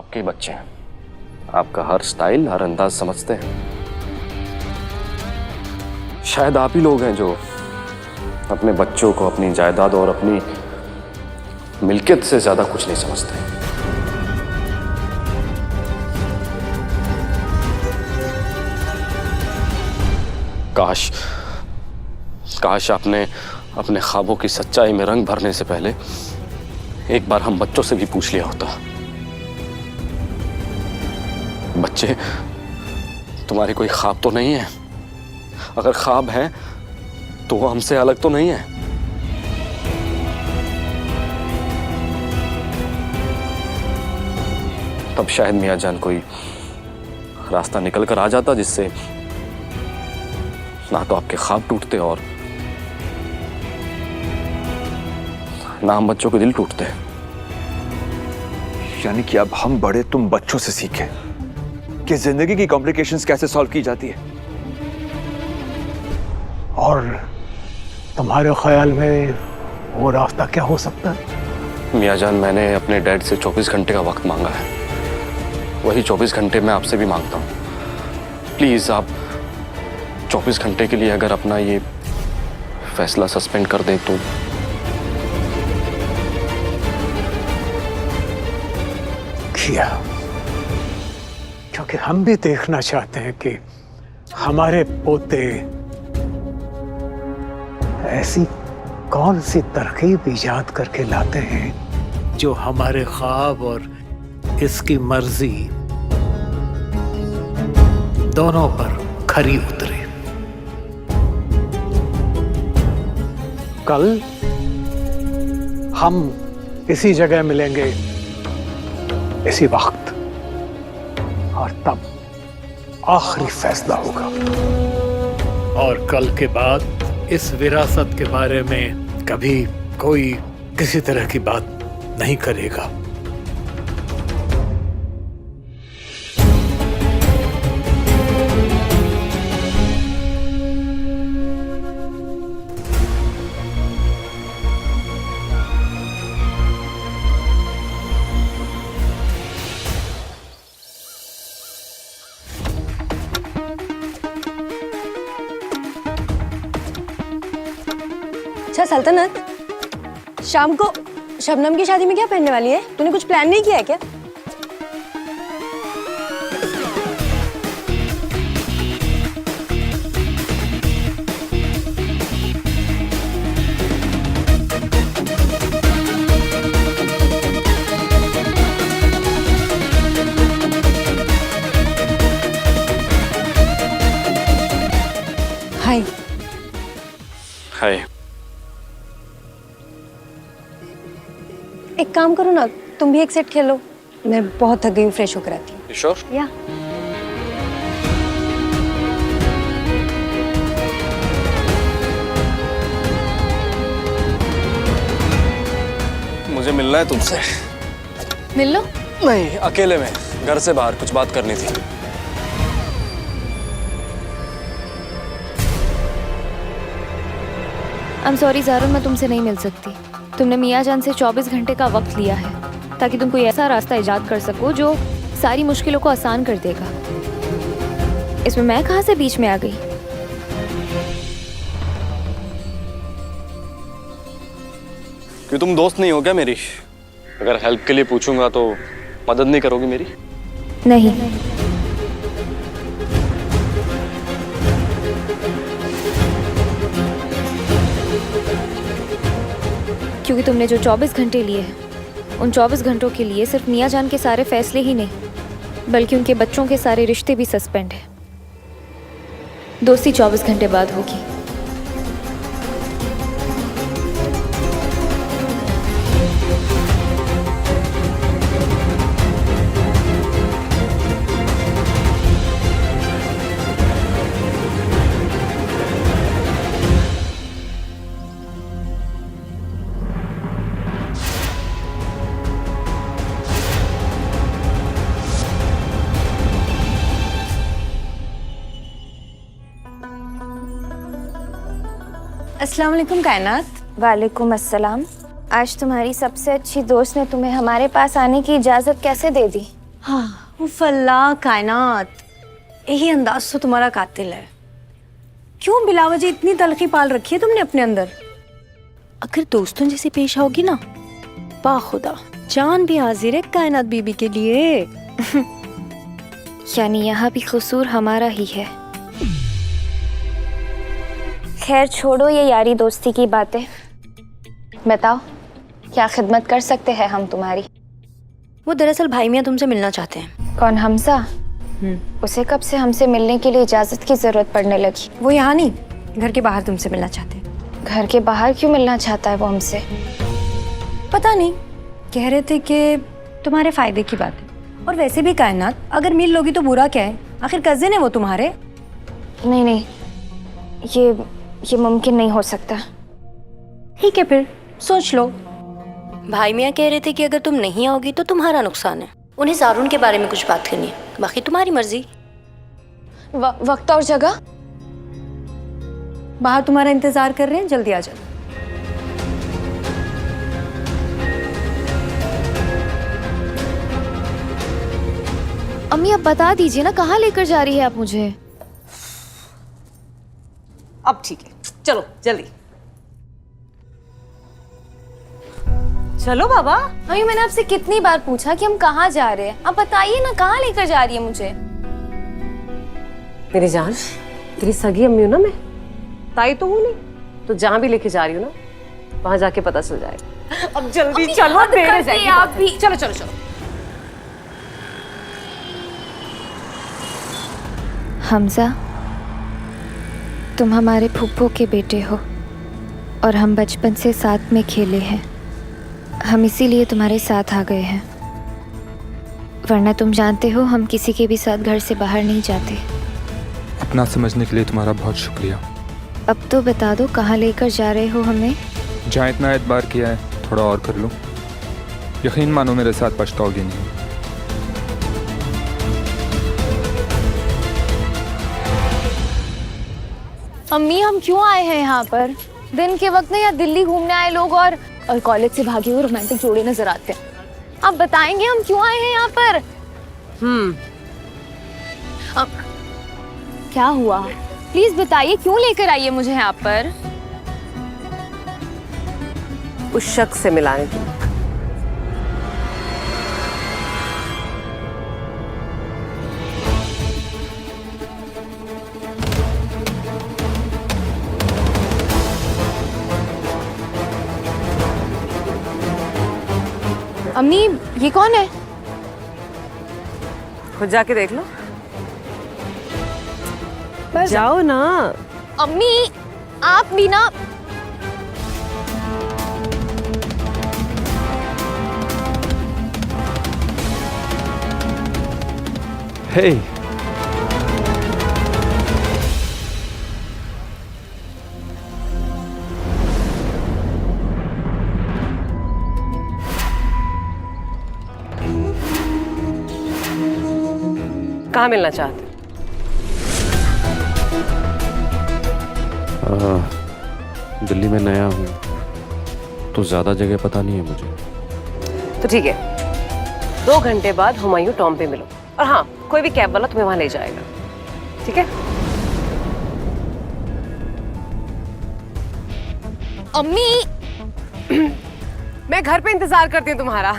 आपके बच्चे हैं, आपका हर स्टाइल, हर अंदाज समझते हैं। शायद आप ही लोग हैं जो अपने बच्चों को अपनी जायदाद और अपनी मिल्कियत से ज्यादा कुछ नहीं समझते। काश काश आपने अपने ख्वाबों की सच्चाई में रंग भरने से पहले एक बार हम बच्चों से भी पूछ लिया होता। बच्चे, तुम्हारे कोई ख्वाब तो नहीं है? अगर ख्वाब है तो वो हमसे अलग तो नहीं है? तब शायद मियां जान कोई रास्ता निकल कर आ जाता जिससे ना तो आपके ख्वाब टूटते और ना हम बच्चों के दिल टूटते। यानी कि अब हम बड़े तुम बच्चों से सीखे कि जिंदगी की कॉम्प्लिकेशंस कैसे सॉल्व की जाती है। और तुम्हारे ख्याल में वो रास्ता क्या हो सकता है? मियां जान, मैंने अपने डैड से 24 घंटे का वक्त मांगा है। वही 24 घंटे मैं आपसे भी मांगता हूँ। प्लीज आप 24 घंटे के लिए अगर अपना ये फैसला सस्पेंड कर दें तो। किया, क्योंकि हम भी देखना चाहते हैं कि हमारे पोते ऐसी कौन सी तरकीब इजाद करके लाते हैं जो हमारे ख्वाब और इसकी मर्जी दोनों पर खरी उतरे। कल हम इसी जगह मिलेंगे, इसी वक्त, और तब आखिरी फैसला होगा। और कल के बाद इस विरासत के बारे में कभी कोई किसी तरह की बात नहीं करेगा। अच्छा सल्तनत, शाम को शबनम की शादी में क्या पहनने वाली है? तूने कुछ प्लान नहीं किया है क्या? हाय। हाय। एक काम करो ना, तुम भी एक सेट खेलो। मैं बहुत थक गई हूँ, फ्रेश होकर आती हूँ। श्योर? या मुझे मिलना है तुमसे। मिल लो। नहीं, अकेले में, घर से बाहर कुछ बात करनी थी। I'm sorry ज़ारुन, मैं तुमसे नहीं मिल सकती। तुमने मियां जान से 24 घंटे का वक्त लिया है ताकि तुम कोई ऐसा रास्ता इजाद कर सको जो सारी मुश्किलों को आसान कर देगा। इसमें मैं कहाँ से बीच में आ गई? क्यों, तुम दोस्त नहीं हो क्या मेरी? अगर हेल्प के लिए पूछूंगा तो मदद नहीं करोगी मेरी? नहीं। क्योंकि तुमने जो 24 घंटे लिए हैं, उन 24 घंटों के लिए सिर्फ मियां जान के सारे फैसले ही नहीं बल्कि उनके बच्चों के सारे रिश्ते भी सस्पेंड हैं। दोस्ती 24 घंटे बाद होगी। अस्सलाम वालेकुम कायनात। वालेकुम अस्सलाम। आज तुम्हारी सबसे अच्छी दोस्त ने तुम्हें हमारे पास आने की इजाज़त कैसे दे दी? हाँ फल्ला कायनात, यही अंदाज तो तुम्हारा कातिल है। क्यों बिलावजी इतनी तलखी पाल रखी है तुमने अपने अंदर? अगर दोस्तों जैसे पेश आओगी ना, बा खुदा जान भी हाजिर है कायनात बीबी के लिए। यानी यहाँ भी कसूर हमारा ही है। खैर छोड़ो ये यारी दोस्ती की बातें, बताओ क्या खिदमत कर सकते हैं हम तुम्हारी? वो दरअसल भाई मियाँ तुमसे मिलना चाहते हैं। कौन, हमजा? उसे कब से हमसे मिलने के लिए इजाजत की जरूरत पड़ने लगी? वो यहाँ नहीं, घर के बाहर तुमसे मिलना चाहते हैं। घर के बाहर क्यों मिलना चाहता है वो हमसे? पता नहीं, कह रहे थे कि तुम्हारे फायदे की बात है। और वैसे भी कायनात, अगर मिल लोगी तो बुरा क्या है, आखिर कजिन है वो तुम्हारे। नहीं नहीं, ये मुमकिन नहीं हो सकता। ठीक है फिर सोच लो। भाई मियाँ कह रहे थे कि अगर तुम नहीं आओगी तो तुम्हारा नुकसान है। उन्हें सारून के बारे में कुछ बात करनी है, बाकी तुम्हारी मर्जी। वक्त और जगह? बाहर तुम्हारा इंतजार कर रहे हैं, जल्दी आ जाओ। अम्मी अब बता दीजिए ना, कहाँ लेकर जा रही है आप मुझे? अब ठीक है, चलो जल्दी चलो बाबा। अम्मी मैंने आपसे कितनी बार पूछा कि हम कहाँ जा रहे हैं, आप बताइए ना कहाँ लेकर जा रही है मुझे? मेरी जान, तेरी सगी अम्मी हूं ना मैं, ताई तो हूं नहीं, तो जहां भी लेके जा रही हूँ ना, वहां जाके पता चल जाएगा। अब जल्दी चलो, देर हो जाएगी। आप भी चलो चलो चलो। हमजा, तुम हमारे फूफो के बेटे हो और हम बचपन से साथ में खेले हैं। हम इसीलिए तुम्हारे साथ आ गए हैं, वरना तुम जानते हो हम किसी के भी साथ घर से बाहर नहीं जाते। अपना समझने के लिए तुम्हारा बहुत शुक्रिया। अब तो बता दो कहाँ लेकर जा रहे हो हमें? जहाँ इतना एतबार किया है थोड़ा और कर लो, यकीन मानो मेरे साथ पछताओगे नहीं। अम्मी हम क्यों आए हैं यहाँ पर? दिन के वक्त ना यहाँ दिल्ली घूमने आए लोग और कॉलेज से भागे हुए रोमांटिक जोड़े नजर आते हैं। आप बताएंगे हम क्यों आए हैं यहाँ पर? अब क्या हुआ, प्लीज बताइए, क्यों लेकर आइए मुझे यहाँ पर? उस शख्स से मिलाने के लिए। अम्मी ये कौन है? खुद जाके देख लो, जाओ ना। अम्मी आप भी ना। हे कहाँ मिलना चाहते? दिल्ली में नया हूँ तो ज़्यादा जगह पता नहीं है मुझे। तो ठीक है, 2 घंटे बाद हुमायूं टॉम पे मिलो, और हाँ कोई भी कैब वाला तुम्हें वहां ले जाएगा, ठीक है? अम्मी मैं घर पे इंतजार करती हूँ तुम्हारा।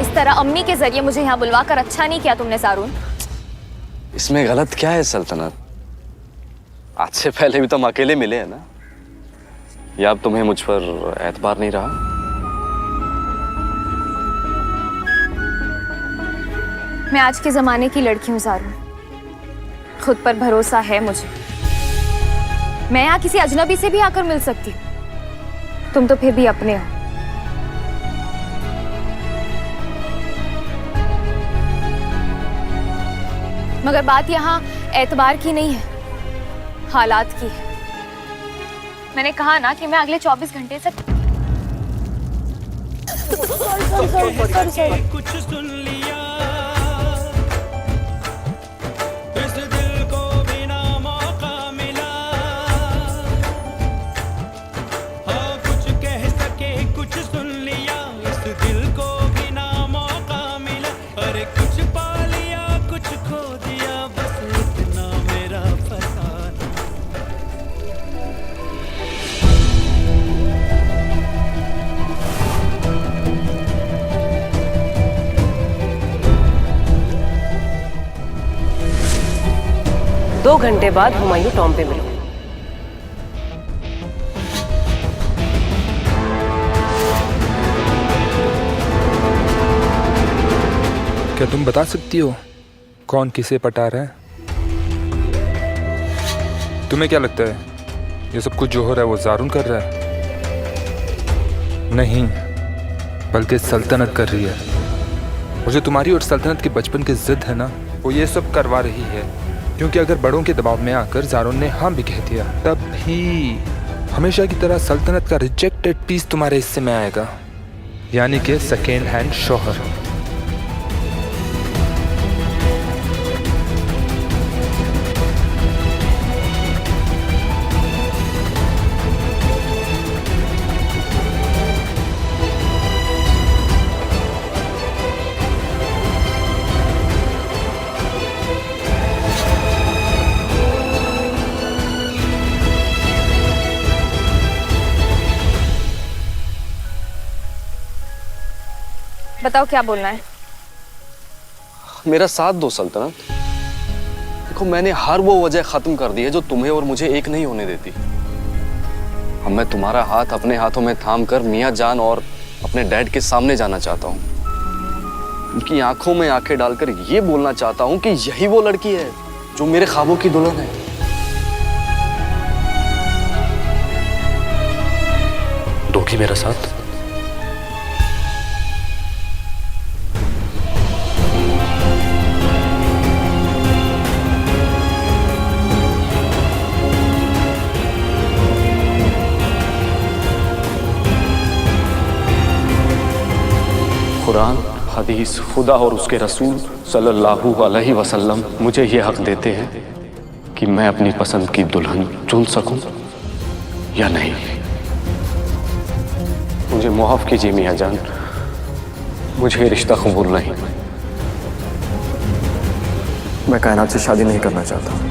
इस तरह अम्मी के जरिए मुझे यहाँ बुलवा कर अच्छा नहीं किया तुमने सारून। इसमें गलत क्या है सल्तनत? आज से पहले भी तो हम अकेले मिले हैं ना, या अब तुम्हें मुझ पर एतबार नहीं रहा? मैं आज के जमाने की लड़की हूँ सारून, खुद पर भरोसा है मुझे। मैं यहाँ किसी अजनबी से भी आकर मिल सकती हूँ, तुम तो फिर भी अपने हो। मगर बात यहाँ एतबार की नहीं है, हालात की है। मैंने कहा ना कि मैं अगले 24 घंटे से कुछ सुन लिया, इस दिल को बिना मौका 2 घंटे बाद हुमायूं टॉम पे मिलो। क्या तुम बता सकती हो कौन किसे पटा रहा है? तुम्हें क्या लगता है ये सब कुछ जो हो रहा है वो जारून कर रहा है? नहीं, बल्कि सल्तनत कर रही है। और जो तुम्हारी और सल्तनत के बचपन की जिद है ना, वो ये सब करवा रही है। क्योंकि अगर बड़ों के दबाव में आकर जारून ने हाँ भी कह दिया, तब भी हमेशा की तरह सल्तनत का रिजेक्टेड पीस तुम्हारे हिस्से में आएगा, यानी कि सेकेंड हैंड शौहर। बताओ क्या बोलना है? मेरा साथ दो सल्तनत। देखो, मैंने हर वो वजह खत्म कर दी है जो तुम्हें और मुझे एक नहीं होने देती। अब मैं तुम्हारा हाथ अपने हाथों में थाम कर मियाँ जान और अपने डैड के सामने जाना चाहता हूँ। उनकी आंखों में आंखें डालकर ये बोलना चाहता हूँ कि यही वो लड़की है जो मेरे ख्वाबों की दुल्हन है। दोगी मेरा साथ? कुरान, हदीस, खुदा और उसके रसूल सल्लल्लाहु अलैहि वसल्लम मुझे ये हक देते हैं कि मैं अपनी पसंद की दुल्हन चुन सकूं या नहीं। मुझे मुआफ कीजिए मियाँ जान, मुझे ये रिश्ता कबूल नहीं। मैं कायनात से शादी नहीं करना चाहता।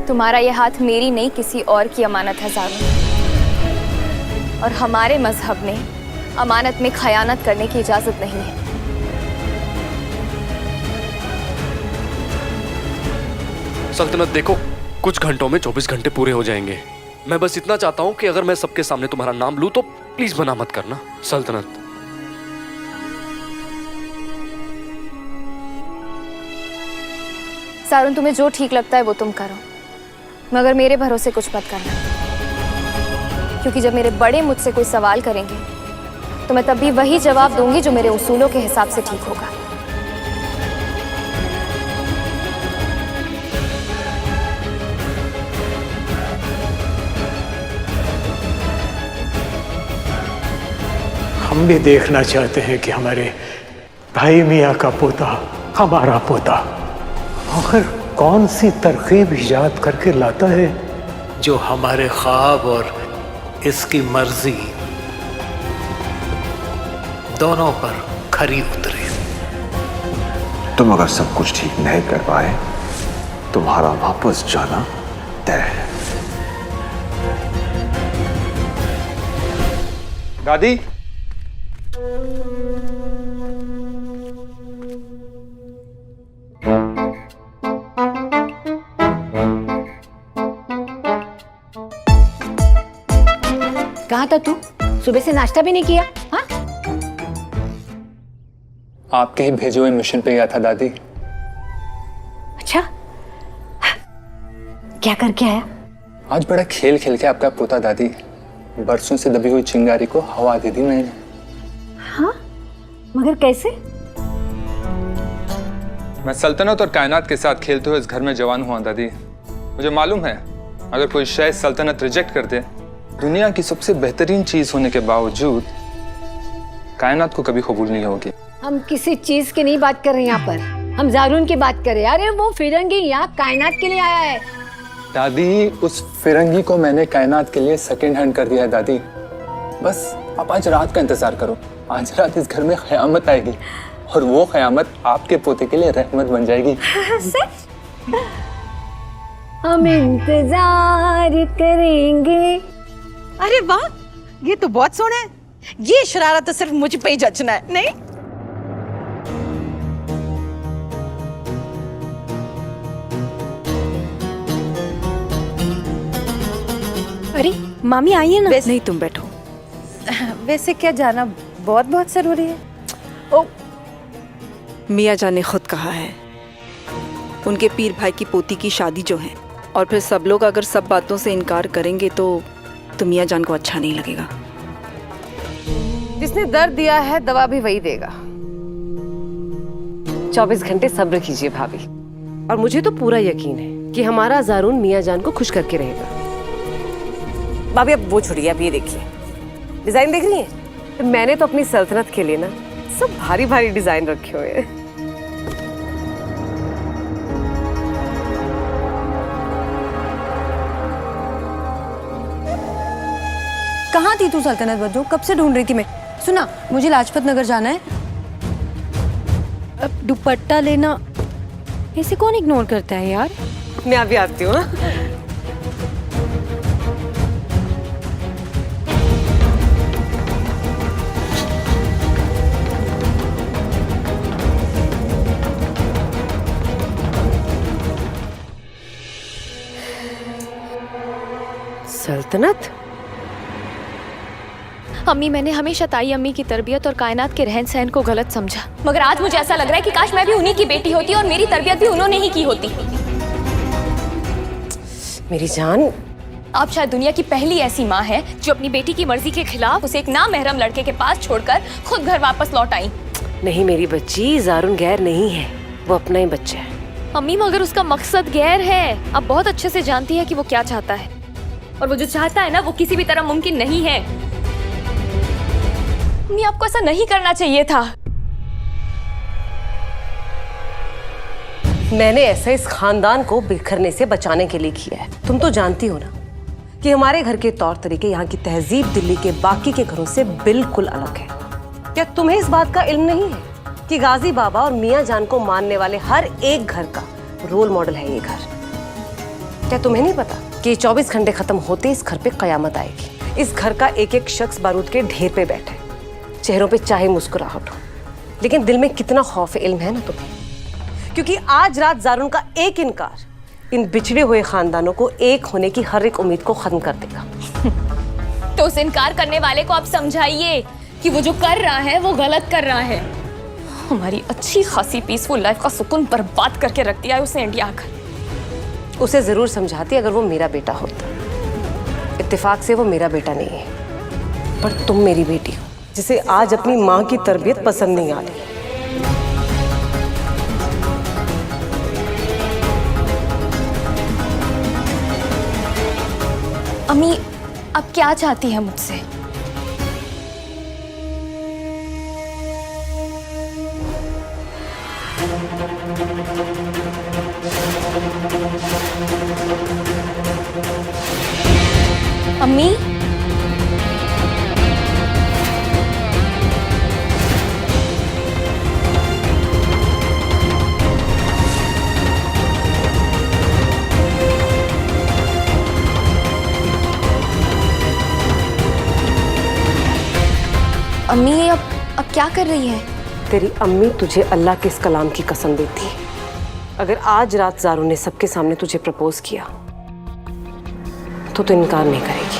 तुम्हारा ये हाथ मेरी नहीं किसी और की अमानत है जारून, और हमारे मजहब में अमानत में खयानत करने की इजाजत नहीं है। सल्तनत देखो, कुछ घंटों में 24 घंटे पूरे हो जाएंगे। मैं बस इतना चाहता हूं कि अगर मैं सबके सामने तुम्हारा नाम लूं तो प्लीज मना मत करना सल्तनत। जारून, तुम्हें जो ठीक लगता है वो तुम करो, मगर मेरे भरोसे कुछ मत करना। क्योंकि जब मेरे बड़े मुझसे कोई सवाल करेंगे तो मैं तब भी वही जवाब दूंगी जो मेरे उसूलों के हिसाब से ठीक होगा। हम भी देखना चाहते हैं कि हमारे भाई मियाँ का पोता, हमारा पोता, आखिर कौन सी तरकीब ईजाद करके लाता है जो हमारे ख्वाब और इसकी मर्जी दोनों पर खरी उतरे। तुम अगर सब कुछ ठीक नहीं कर पाए, तुम्हारा वापस जाना तय है। दादी, कहाँ था तू? सुबह से नाश्ता भी नहीं किया? हाँ? आपके ही भेजे हुए मिशन पे गया था दादी। अच्छा, क्या करके आया? आज बड़ा खेल खेल के आपका पोता दादी बरसों से दबी हुई चिंगारी को हवा दे दी मैंने। हाँ, मगर कैसे? मैं सल्तनत और कायनात के साथ खेलते हुए इस घर में जवान हुआ दादी। मुझे मालूम है अगर कोई शय सल्तनत रिजेक्ट कर दे, दुनिया की सबसे बेहतरीन चीज होने के बावजूद कायनात को कभी कबूल नहीं होगी। हम किसी चीज की नहीं बात कर रहे यहाँ पर, हम जारून की बात कर रहे हैं। अरे वो फिरंगी यहाँ कायनात के लिए आया है। दादी, उस फिरंगी को मैंने कायनात के लिए सेकंड हैंड कर दिया है दादी। बस आप आज रात का इंतजार करो, आज रात इस घर में क़यामत आएगी और वो क़यामत आपके पोते के लिए रहमत बन जाएगी। हम इंतजार करेंगे। अरे वाह, ये तो बहुत सोहना है। ये शरारत तो सिर्फ मुझ पे ही जचना है, नहीं? अरे मामी आइए ना। नहीं, तुम बैठो। वैसे क्या जाना बहुत बहुत जरूरी है? ओ, मियाँ जान ने खुद कहा है, उनके पीर भाई की पोती की शादी जो है, और फिर सब लोग अगर सब बातों से इनकार करेंगे तो मियाँ जान को अच्छा नहीं लगेगा। जिसने दर्द दिया है दवा भी वही देगा। 24 घंटे सब्र कीजिए भाभी, और मुझे तो पूरा यकीन है कि हमारा जारून मियाँ जान को खुश करके रहेगा। भाभी अब वो छोड़िए, अब ये देखिए, डिजाइन देख रही हैं? मैंने तो अपनी सल्तनत के लिए ना सब भारी भारी डिजाइन रखे हुए हैं। कहाँ थी तू सल्तनत बज्जो? कब से ढूंढ रही थी मैं। सुना, मुझे लाजपत नगर जाना है। अब दुपट्टा लेना, ऐसे कौन इग्नोर करता है यार। मैं अभी आती हूँ। सल्तनत? अम्मी, मैंने हमेशा ताई अम्मी की तरबियत और कायनात के रहन सहन को गलत समझा, मगर आज मुझे ऐसा लग रहा है कि काश मैं भी उन्हीं की बेटी होती और मेरी तरबियत भी उन्होंने ही की होती। मेरी जान, आप शायद दुनिया की पहली ऐसी माँ है जो अपनी बेटी की मर्जी के खिलाफ उसे एक नामहरम लड़के के पास छोड़कर खुद घर वापस लौट आई। नहीं मेरी बच्ची, जारून गैर नहीं है, वो अपना ही बच्चा है। अम्मी, मगर उसका मकसद गैर है। आप बहुत अच्छे से जानती है कि वो क्या चाहता है, और वो जो चाहता है ना, वो किसी भी तरह मुमकिन नहीं है। अम्मी, आपको ऐसा नहीं करना चाहिए था। मैंने ऐसा इस खानदान को बिखरने से बचाने के लिए किया है। तुम तो जानती हो ना कि हमारे घर के तौर तरीके, यहाँ की तहजीब दिल्ली के बाकी के घरों से बिल्कुल अलग है। क्या तुम्हें इस बात का इल्म नहीं है कि गाजी बाबा और मियाँ जान को मानने वाले हर एक घर का रोल मॉडल है ये घर? क्या तुम्हें नहीं पता कि 24 घंटे खत्म होते इस घर पे कयामत आएगी? इस घर का एक एक शख्स बारूद के ढेर पे बैठे, चेहरों पे चाहे मुस्कुराहट हो, लेकिन दिल में कितना खौफ इल्म है ना तुम्हें? क्योंकि आज रात जारून का एक इनकार इन बिछड़े हुए खानदानों को एक होने की हर एक उम्मीद को खत्म कर देगा। तो उस इनकार करने वाले को आप समझाइए कि वो जो कर रहा है वो गलत कर रहा है। हमारी अच्छी खासी पीसफुल लाइफ का सुकून बर्बाद करके रख दिया है उसने इंडिया आकर। उसे जरूर समझाती अगर वो मेरा बेटा होता। इत्तेफाक से वो मेरा बेटा नहीं है, पर तुम मेरी बेटी हो, जिसे आज अपनी माँ की तरबियत पसंद नहीं आ रही। अम्मी, आप क्या चाहती हैं मुझसे? अम्मी, अम्मी, अब क्या कर रही है? तेरी अम्मी तुझे अल्लाह के इस कलाम की कसम देती है, अगर आज रात जारून ने सबके सामने तुझे प्रपोज किया तो इनकार नहीं करेगी।